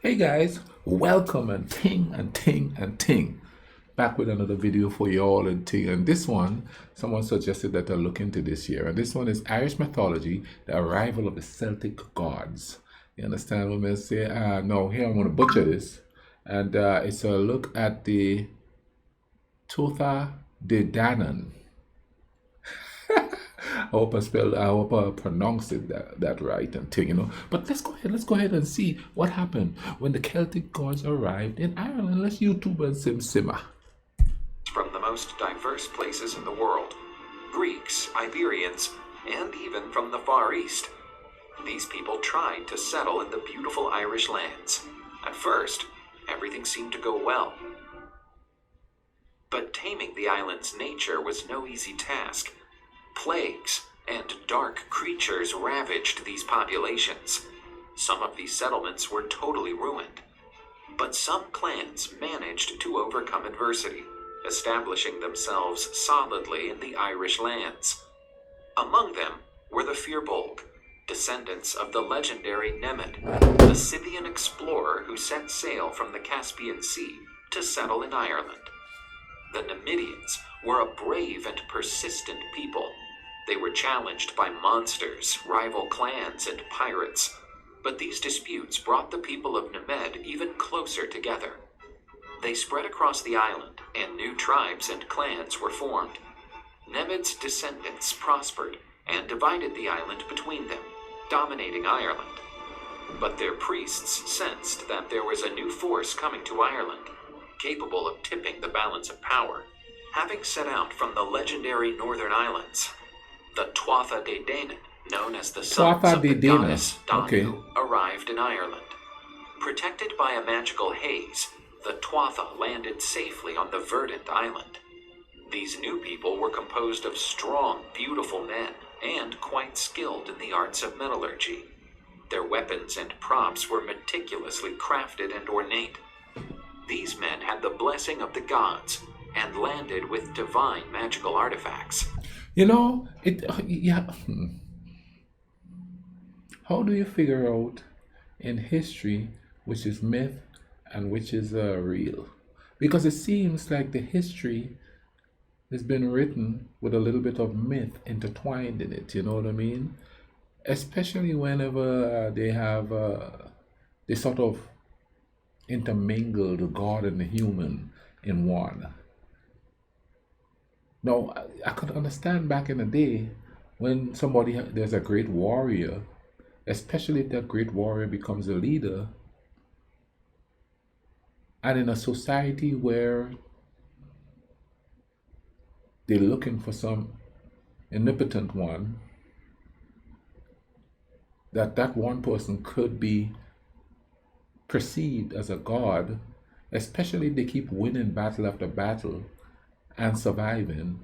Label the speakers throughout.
Speaker 1: Hey guys, welcome and ting and ting and ting. Back with another video for you all and ting. And this one, someone suggested that I look into this year. And this one is Irish mythology, the arrival of the Celtic gods. You understand what I'm say? No, here I'm going to butcher this. And it's a look at the Tuatha Dé Danann. I hope I pronounced it that right and thing. But let's go ahead and see what happened when the Celtic gods arrived in Ireland. Let's YouTube and simmer.
Speaker 2: From the most diverse places in the world, Greeks, Iberians, and even from the Far East. These people tried to settle in the beautiful Irish lands. At first, everything seemed to go well. But taming the island's nature was no easy task. Plagues and dark creatures ravaged these populations. Some of these settlements were totally ruined. But some clans managed to overcome adversity, establishing themselves solidly in the Irish lands. Among them were the Firbolg, descendants of the legendary Nemed, the Scythian explorer who set sail from the Caspian Sea to settle in Ireland. The Nemedians were a brave and persistent people. They were challenged by monsters, rival clans, and pirates. But these disputes brought the people of Nemed even closer together. They spread across the island, and new tribes and clans were formed. Nemed's descendants prospered and divided the island between them, dominating Ireland. But their priests sensed that there was a new force coming to Ireland, capable of tipping the balance of power. Having set out from the legendary Northern Islands, the Tuatha Dé Danann, known as the sons of the goddess Danu, arrived in Ireland. Protected by a magical haze, the Tuatha landed safely on the verdant island. These new people were composed of strong, beautiful men and quite skilled in the arts of metallurgy. Their weapons and props were meticulously crafted and ornate. These men had the blessing of the gods and landed with divine magical artifacts.
Speaker 1: How do you figure out in history which is myth and which is real? Because it seems like the history has been written with a little bit of myth intertwined in it, you know what I mean? Especially whenever they sort of intermingle the God and the human in one. Now, I could understand back in the day when there's a great warrior, especially if that great warrior becomes a leader, and in a society where they're looking for some omnipotent one, that one person could be perceived as a god, especially if they keep winning battle after battle and surviving.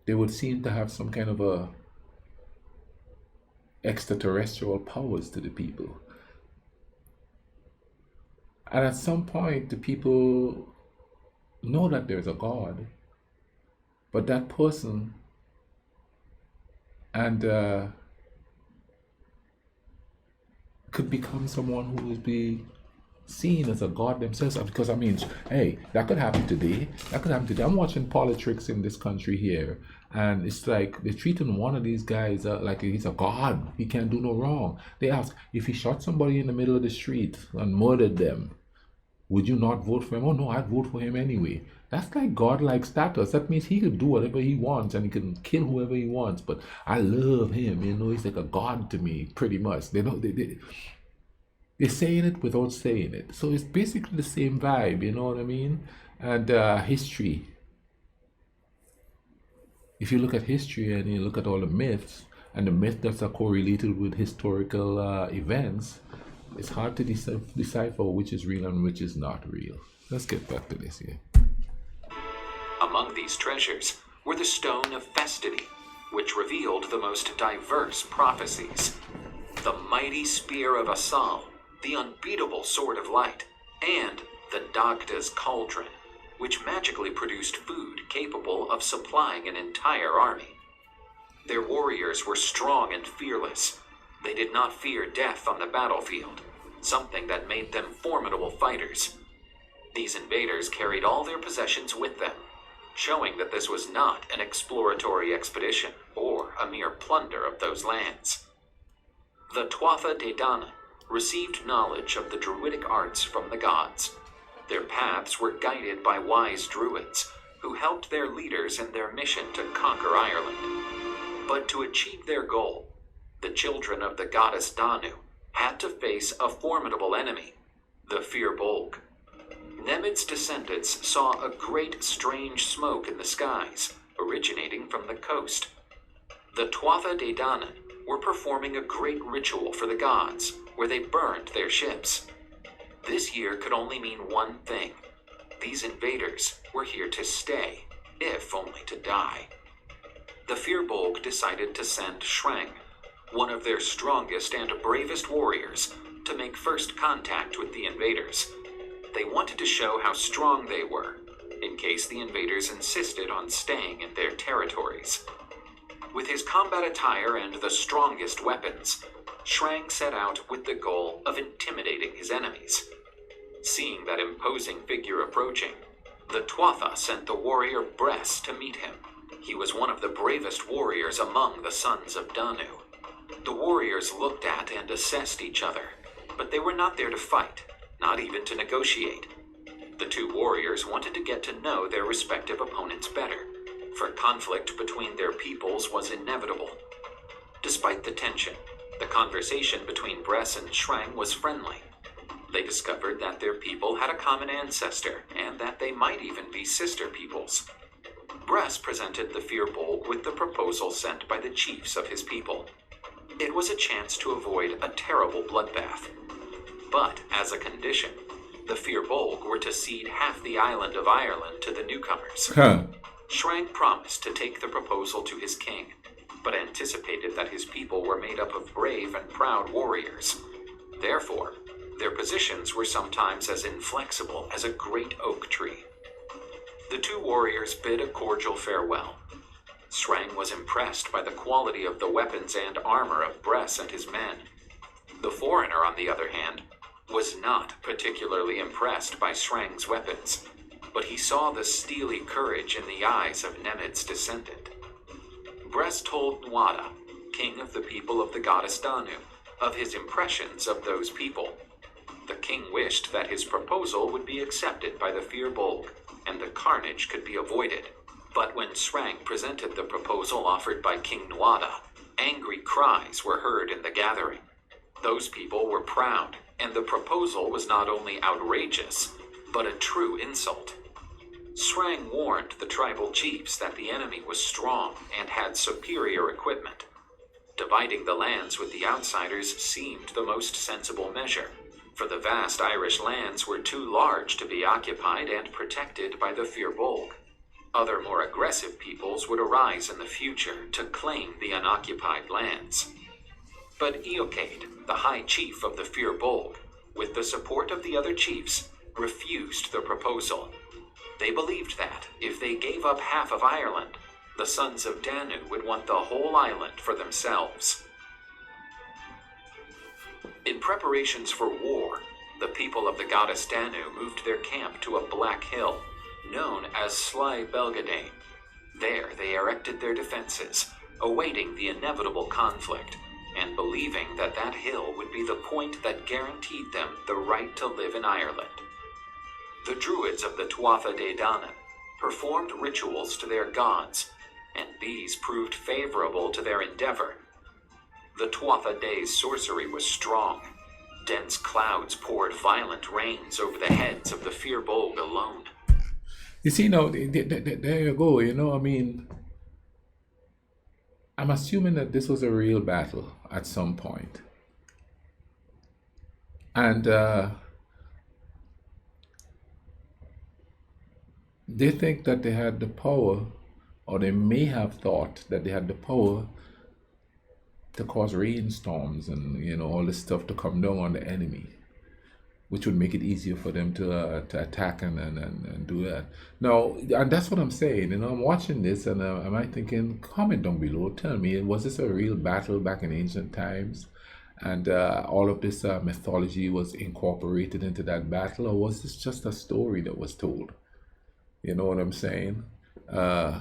Speaker 1: They would seem to have some kind of a extraterrestrial powers to the people. And at some point, the people know that there's a God, but that person could become someone who would be seen as a god themselves. Because hey, that could happen today. I'm watching politics in this country here, and it's like they're treating one of these guys like he's a god. He can't do no wrong. They ask, if he shot somebody in the middle of the street and murdered them, would you not vote for him? Oh no, I'd vote for him anyway. That's like godlike status. That means he could do whatever he wants and he can kill whoever he wants. But I love him. He's like a god to me, pretty much. They're saying it without saying it. So it's basically the same vibe, you know what I mean? And history. If you look at history and you look at all the myths, and the myths that are correlated with historical events, it's hard to decipher which is real and which is not real. Let's get back to this here.
Speaker 2: Among these treasures were the Stone of Festity, which revealed the most diverse prophecies, the mighty Spear of Assal, the unbeatable Sword of Light, and the Dagda's Cauldron, which magically produced food capable of supplying an entire army. Their warriors were strong and fearless. They did not fear death on the battlefield. something that made them formidable fighters. These invaders carried all their possessions with them, showing that this was not an exploratory expedition or a mere plunder of those lands. The Tuatha Dé Danann received knowledge of the druidic arts from the gods. Their paths were guided by wise druids who helped their leaders in their mission to conquer Ireland. But to achieve their goal, the children of the goddess Danu had to face a formidable enemy, the Fir Bolg. Nemed's descendants saw a great strange smoke in the skies, originating from the coast. The Tuatha Dé Danann were performing a great ritual for the gods, where they burned their ships. This year could only mean one thing. These invaders were here to stay, if only to die. The Fir Bolg decided to send Shrang, one of their strongest and bravest warriors, to make first contact with the invaders. They wanted to show how strong they were, in case the invaders insisted on staying in their territories. With his combat attire and the strongest weapons, Shrang set out with the goal of intimidating his enemies. Seeing that imposing figure approaching, the Tuatha sent the warrior Bress to meet him. He was one of the bravest warriors among the sons of Danu. The warriors looked at and assessed each other, but they were not there to fight, not even to negotiate. The two warriors wanted to get to know their respective opponents better, for conflict between their peoples was inevitable. Despite the tension, the conversation between Bress and Shrang was friendly. They discovered that their people had a common ancestor, and that they might even be sister peoples. Bress presented the Fir Bolg with the proposal sent by the chiefs of his people. It was a chance to avoid a terrible bloodbath. But as a condition, the Fir Bolg were to cede half the island of Ireland to the newcomers. Shrang promised to take the proposal to his king, but anticipated that his people were made up of brave and proud warriors. Therefore, their positions were sometimes as inflexible as a great oak tree. The two warriors bid a cordial farewell. Shrang was impressed by the quality of the weapons and armor of Bress and his men. The foreigner, on the other hand, was not particularly impressed by Shrang's weapons, but he saw the steely courage in the eyes of Nemed's descendant. Bress told Nuada, king of the people of the goddess Danu, of his impressions of those people. The king wished that his proposal would be accepted by the Fir Bolg, and the carnage could be avoided. But when Shrang presented the proposal offered by King Nuada, angry cries were heard in the gathering. Those people were proud, and the proposal was not only outrageous, but a true insult. Shrang warned the tribal chiefs that the enemy was strong and had superior equipment. Dividing the lands with the outsiders seemed the most sensible measure, for the vast Irish lands were too large to be occupied and protected by the Fir Bolg. Other more aggressive peoples would arise in the future to claim the unoccupied lands. But Eochaid, the high chief of the Fir Bolg, with the support of the other chiefs, refused the proposal. They believed that, if they gave up half of Ireland, the sons of Danu would want the whole island for themselves. In preparations for war, the people of the goddess Danu moved their camp to a black hill, known as Sly Belgadane. There they erected their defenses, awaiting the inevitable conflict, and believing that that hill would be the point that guaranteed them the right to live in Ireland. The druids of the Tuatha Dé Danann performed rituals to their gods, and these proved favorable to their endeavor. The Tuatha Dé's sorcery was strong. Dense clouds poured violent rains over the heads of the Fir Bolg alone.
Speaker 1: You see, now, there you go, I mean, I'm assuming that this was a real battle at some point. And they think that they had the power, or they may have thought that they had the power to cause rainstorms and, all this stuff to come down on the enemy, which would make it easier for them to attack and do that. Now, and that's what I'm saying. I'm watching this and am I thinking, comment down below, tell me, was this a real battle back in ancient times? and all of this mythology was incorporated into that battle, or was this just a story that was told? You know what I'm saying? Uh,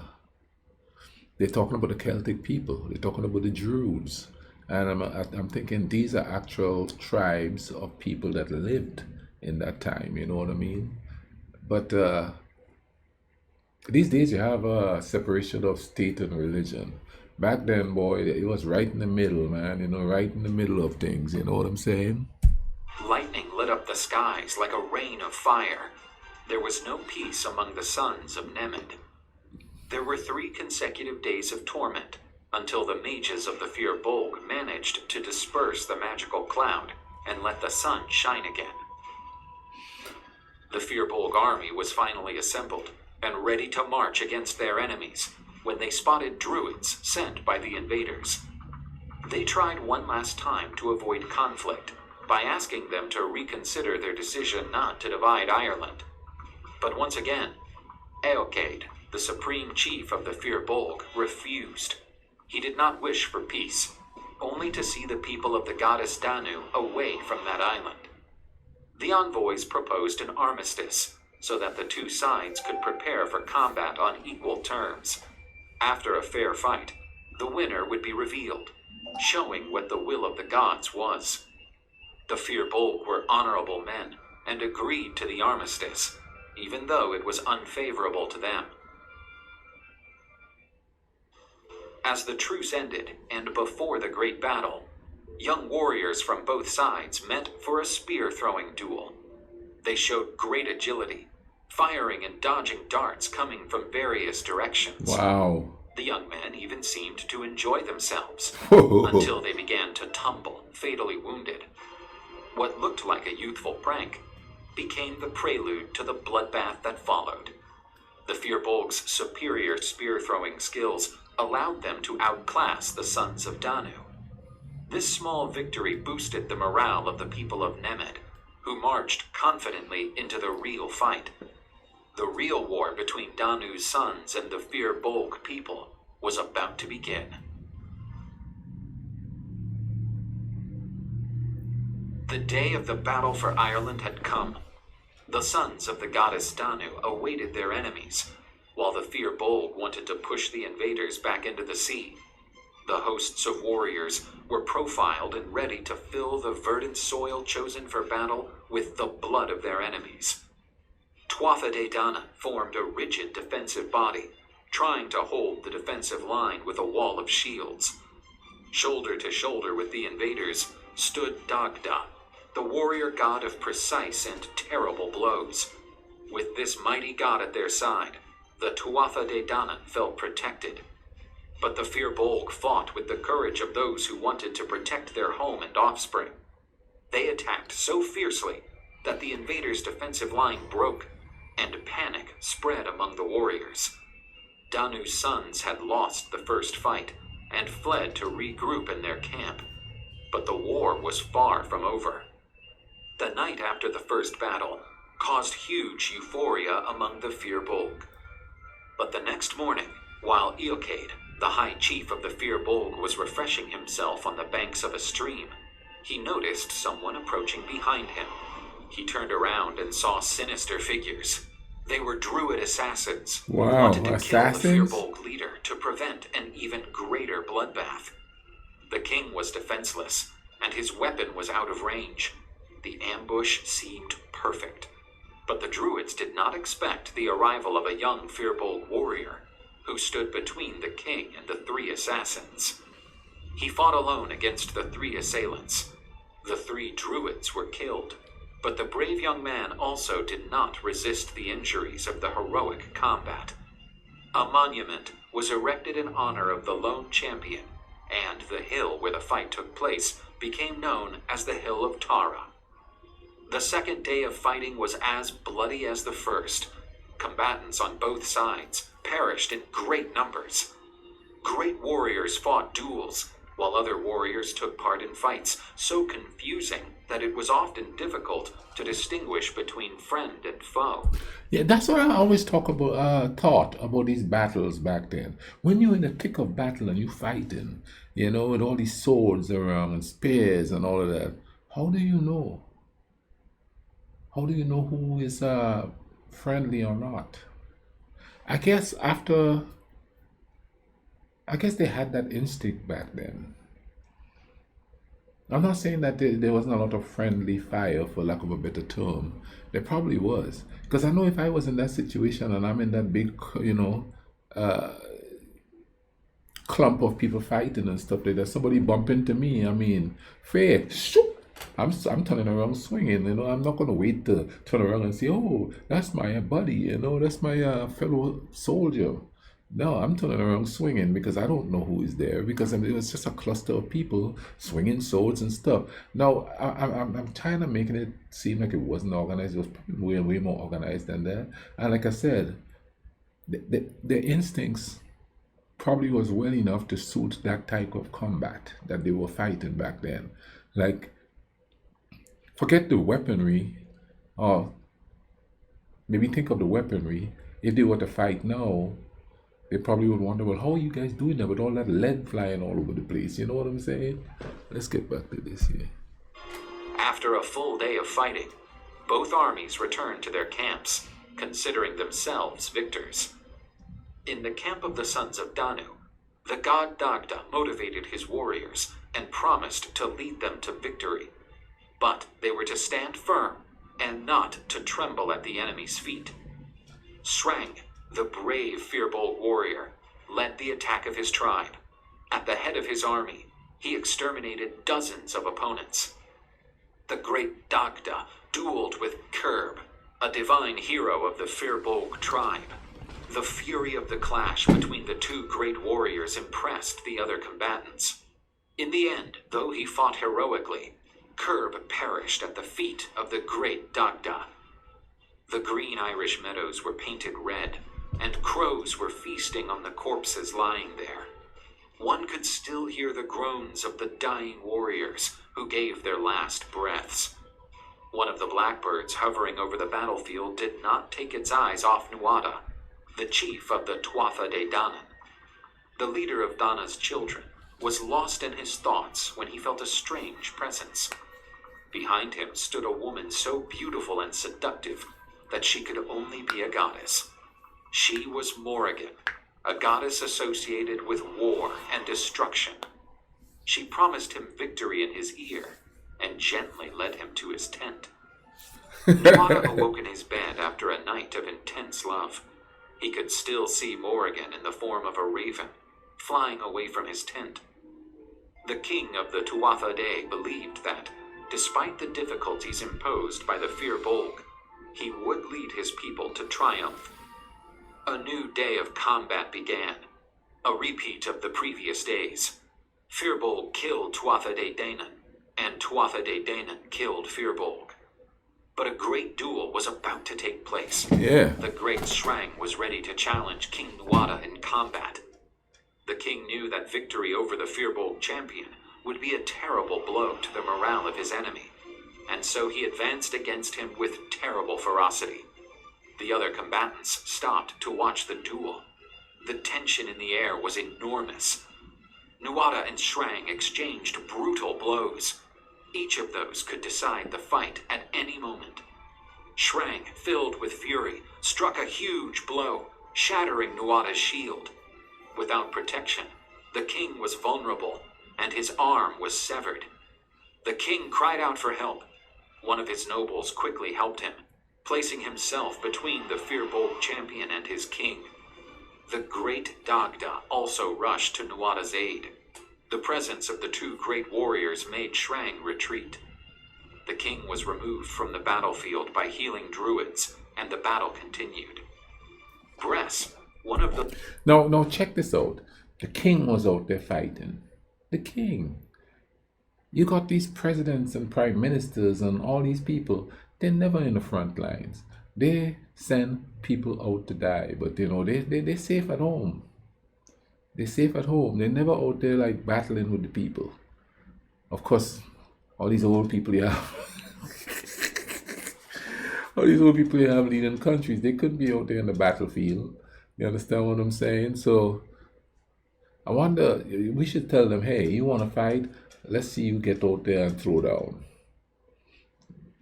Speaker 1: they're talking about the Celtic people. They're talking about the Druids, and I'm thinking these are actual tribes of people that lived in that time. You know what I mean? But these days you have a separation of state and religion. Back then, boy, it was right in the middle, man. You know, right in the middle of things. You know what I'm saying?
Speaker 2: Lightning lit up the skies like a rain of fire. There was no peace among the sons of Nemed. There were 3 consecutive days of torment, until the mages of the Fir Bolg managed to disperse the magical cloud and let the sun shine again. The Fir Bolg army was finally assembled and ready to march against their enemies when they spotted druids sent by the invaders. They tried one last time to avoid conflict by asking them to reconsider their decision not to divide Ireland. But once again, Eochaid, the supreme chief of the Fir Bolg, refused. He did not wish for peace, only to see the people of the goddess Danu away from that island. The envoys proposed an armistice, so that the 2 sides could prepare for combat on equal terms. After a fair fight, the winner would be revealed, showing what the will of the gods was. The Fir Bolg were honorable men and agreed to the armistice, even though it was unfavorable to them. As the truce ended, and before the great battle, young warriors from both sides met for a spear-throwing duel. They showed great agility, firing and dodging darts coming from various directions.
Speaker 1: Wow.
Speaker 2: The young men even seemed to enjoy themselves, until they began to tumble, fatally wounded. What looked like a youthful prank became the prelude to the bloodbath that followed. The Fir Bolg's superior spear-throwing skills allowed them to outclass the sons of Danu. This small victory boosted the morale of the people of Nemed, who marched confidently into the real fight. The real war between Danu's sons and the Fir Bolg people was about to begin. The day of the battle for Ireland had come. The sons of the goddess Danu awaited their enemies, while the Fir Bolg wanted to push the invaders back into the sea. The hosts of warriors were profiled and ready to fill the verdant soil chosen for battle with the blood of their enemies. Tuatha Dé Danann formed a rigid defensive body, trying to hold the defensive line with a wall of shields. Shoulder to shoulder with the invaders stood Dagda, the warrior god of precise and terrible blows. With this mighty god at their side, the Tuatha Dé Danann felt protected. But the Fir Bolg fought with the courage of those who wanted to protect their home and offspring. They attacked so fiercely that the invaders' defensive line broke, and panic spread among the warriors. Danu's sons had lost the first fight and fled to regroup in their camp, but the war was far from over. The night after the first battle caused huge euphoria among the Fir Bolg. But the next morning, while Eochaid, the high chief of the Fir Bolg, was refreshing himself on the banks of a stream, he noticed someone approaching behind him. He turned around and saw sinister figures. They were druid assassins who wanted to kill the Fir Bolg leader to prevent an even greater bloodbath. The king was defenseless, and his weapon was out of range. The ambush seemed perfect, but the druids did not expect the arrival of a young Fir Bolg warrior who stood between the king and the 3 assassins. He fought alone against the 3 assailants. The 3 druids were killed, but the brave young man also did not resist the injuries of the heroic combat. A monument was erected in honor of the lone champion, and the hill where the fight took place became known as the Hill of Tara. The second day of fighting was as bloody as the first. Combatants on both sides perished in great numbers. Great warriors fought duels, while other warriors took part in fights so confusing that it was often difficult to distinguish between friend and foe.
Speaker 1: Yeah, that's what I always thought about these battles back then. When you're in the thick of battle and you're fighting, with all these swords around and spears and all of that, how do you know? How do you know who is friendly or not? I guess after, I guess they had that instinct back then. I'm not saying that there wasn't a lot of friendly fire, for lack of a better term. There probably was. Because I know if I was in that situation and I'm in that big, uh, clump of people fighting and stuff like that, somebody bump into me, I mean, fair, shoop, I'm turning around swinging, I'm not going to wait to turn around and say, oh, that's my buddy, that's my fellow soldier. No, I'm turning around swinging because I don't know who is there because it was just a cluster of people swinging swords and stuff. Now, I'm kind of making it seem like it wasn't organized. It was probably way, way more organized than that. And like I said, the instincts probably was well enough to suit that type of combat that they were fighting back then. Like, forget the weaponry, or maybe think of the weaponry. If they were to fight now, they probably would wonder, well, how are you guys doing that with all that lead flying all over the place? You know what I'm saying? Let's get back to this here.
Speaker 2: After a full day of fighting, both armies returned to their camps, considering themselves victors. In the camp of the sons of Danu, the god Dagda motivated his warriors and promised to lead them to victory. But they were to stand firm and not to tremble at the enemy's feet. Shrang, the brave Firbolg warrior, led the attack of his tribe. At the head of his army, he exterminated dozens of opponents. The great Dagda dueled with Kurb, a divine hero of the Firbolg tribe. The fury of the clash between the two great warriors impressed the other combatants. In the end, though he fought heroically, Kurb perished at the feet of the great Dagda. The green Irish meadows were painted red, and crows were feasting on the corpses lying there. One could still hear the groans of the dying warriors who gave their last breaths. One of the blackbirds hovering over the battlefield did not take its eyes off Nuada, the chief of the Tuatha Dé Danann. The leader of Dana's children was lost in his thoughts when he felt a strange presence. Behind him stood a woman so beautiful and seductive that she could only be a goddess. She was Morrigan, a goddess associated with war and destruction. She promised him victory in his ear and gently led him to his tent. Nuada awoke in his bed after a night of intense love. He could still see Morrigan in the form of a raven, flying away from his tent. The king of the Tuatha Dé believed that, despite the difficulties imposed by the Firbolg, he would lead his people to triumph. A new day of combat began, a repeat of the previous days. Firbolg killed Tuatha Dé Danann, and Tuatha Dé Danann killed Firbolg. But a great duel was about to take place.
Speaker 1: Yeah.
Speaker 2: The great Shrang was ready to challenge King Nuada in combat. The king knew that victory over the Firbolg champion would be a terrible blow to the morale of his enemy, and so he advanced against him with terrible ferocity. The other combatants stopped to watch the duel. The tension in the air was enormous. Nuada and Shrang exchanged brutal blows. Each of those could decide the fight at any moment. Shrang, filled with fury, struck a huge blow, shattering Nuada's shield. Without protection, the king was vulnerable, and his arm was severed. The king cried out for help. One of his nobles quickly helped him, placing himself between the Firbolg champion and his king. The great Dagda also rushed to Nuada's aid. The presence of the two great warriors made Shrang retreat. The king was removed from the battlefield by healing druids, and the battle continued. Bress, one of the...
Speaker 1: No, check this out. The king was out there fighting. The king. You got these presidents and prime ministers and all these people. They're never in the front lines. They send people out to die, but they're safe at home. They're safe at home. They're never out there like battling with the people. Of course, all these old people you have, all these old people you have leading countries, they couldn't be out there in the battlefield. You understand what I'm saying? So I wonder, we should tell them, hey, you want to fight? Let's see you get out there and throw down.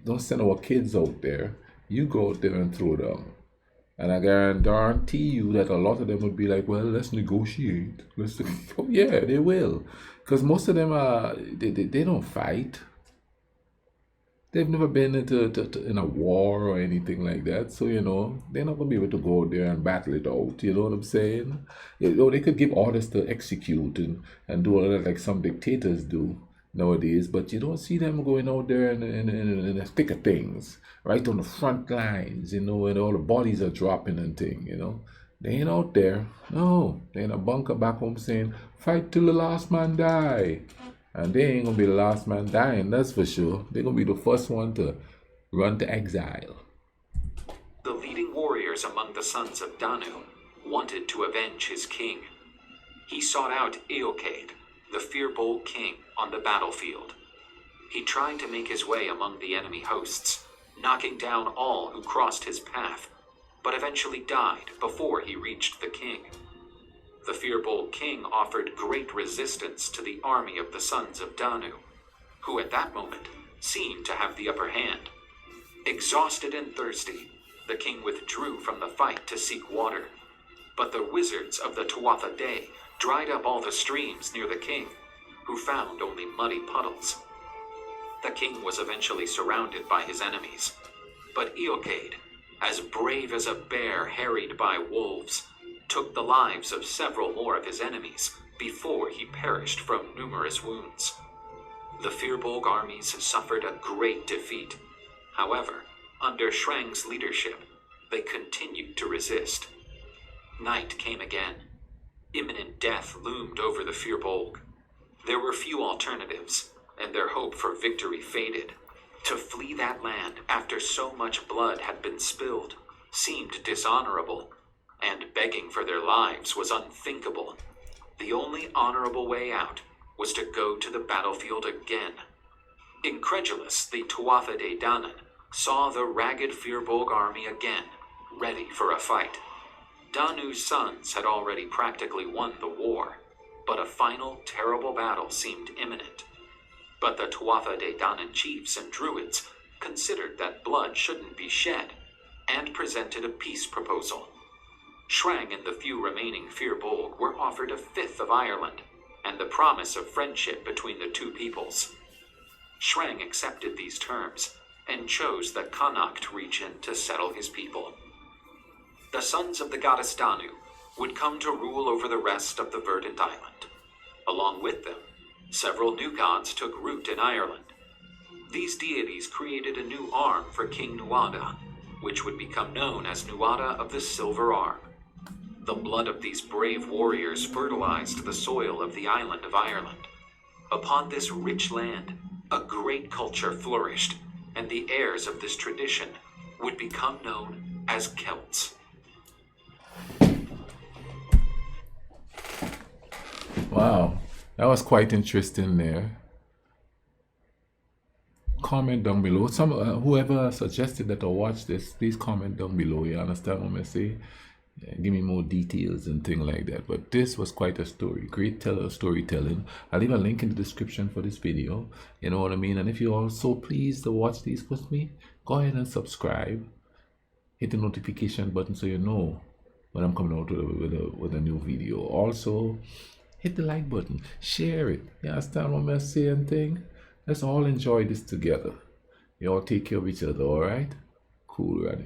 Speaker 1: Don't send our kids out there. You go out there and throw down. And I guarantee you that a lot of them would be like, well, let's negotiate. Oh, yeah, they will. Because most of them they don't fight. They've never been in a war or anything like that. So, they're not going to be able to go out there and battle it out. You know what I'm saying? They could give orders to execute and do all that like some dictators do nowadays. But you don't see them going out there in the thick of things, right on the front lines, and all the bodies are dropping and thing, They ain't out there. No, they in a bunker back home saying, fight till the last man die. And they ain't gonna be the last man dying, that's for sure. They're gonna be the first one to run to exile.
Speaker 2: The leading warriors among the sons of Danu wanted to avenge his king. He sought out Eochaid, the Firbolg king, on the battlefield. He tried to make his way among the enemy hosts, knocking down all who crossed his path, but eventually died before he reached the king. The Firbolg king offered great resistance to the army of the sons of Danu, who at that moment seemed to have the upper hand. Exhausted and thirsty, the king withdrew from the fight to seek water, but the wizards of the Tuatha Dé dried up all the streams near the king, who found only muddy puddles. The king was eventually surrounded by his enemies, but Eochaid, as brave as a bear harried by wolves, took the lives of several more of his enemies before he perished from numerous wounds. The Firbolg armies suffered a great defeat. However, under Shrang's leadership, they continued to resist. Night came again. Imminent death loomed over the Firbolg. There were few alternatives, and their hope for victory faded. To flee that land after so much blood had been spilled seemed dishonorable, and begging for their lives was unthinkable. The only honorable way out was to go to the battlefield again. Incredulous, the Tuatha Dé Danann saw the ragged Firbolg army again, ready for a fight. Danu's sons had already practically won the war, but a final terrible battle seemed imminent. But the Tuatha Dé Danann chiefs and druids considered that blood shouldn't be shed, and presented a peace proposal. Shrang and the few remaining Firbolg were offered a fifth of Ireland, and the promise of friendship between the two peoples. Shrang accepted these terms, and chose the Connacht region to settle his people. The sons of the goddess Danu would come to rule over the rest of the verdant island. Along with them, several new gods took root in Ireland. These deities created a new arm for King Nuada, which would become known as Nuada of the Silver Arm. The blood of these brave warriors fertilized the soil of the island of Ireland. Upon this rich land, a great culture flourished, and the heirs of this tradition would become known as Celts.
Speaker 1: Wow, that was quite interesting there. Comment down below. Whoever suggested that I watch this, please comment down below. You understand what I say? Give me more details and things like that. But this was quite a story. Great storytelling. I'll leave a link in the description for this video. You know what I mean? And if you're also pleased to watch these with me, go ahead and subscribe. Hit the notification button so you know when I'm coming out with a new video. Also, hit the like button. Share it. You understand what I'm saying? Thing? Let's all enjoy this together. You all take care of each other, alright? Cool running.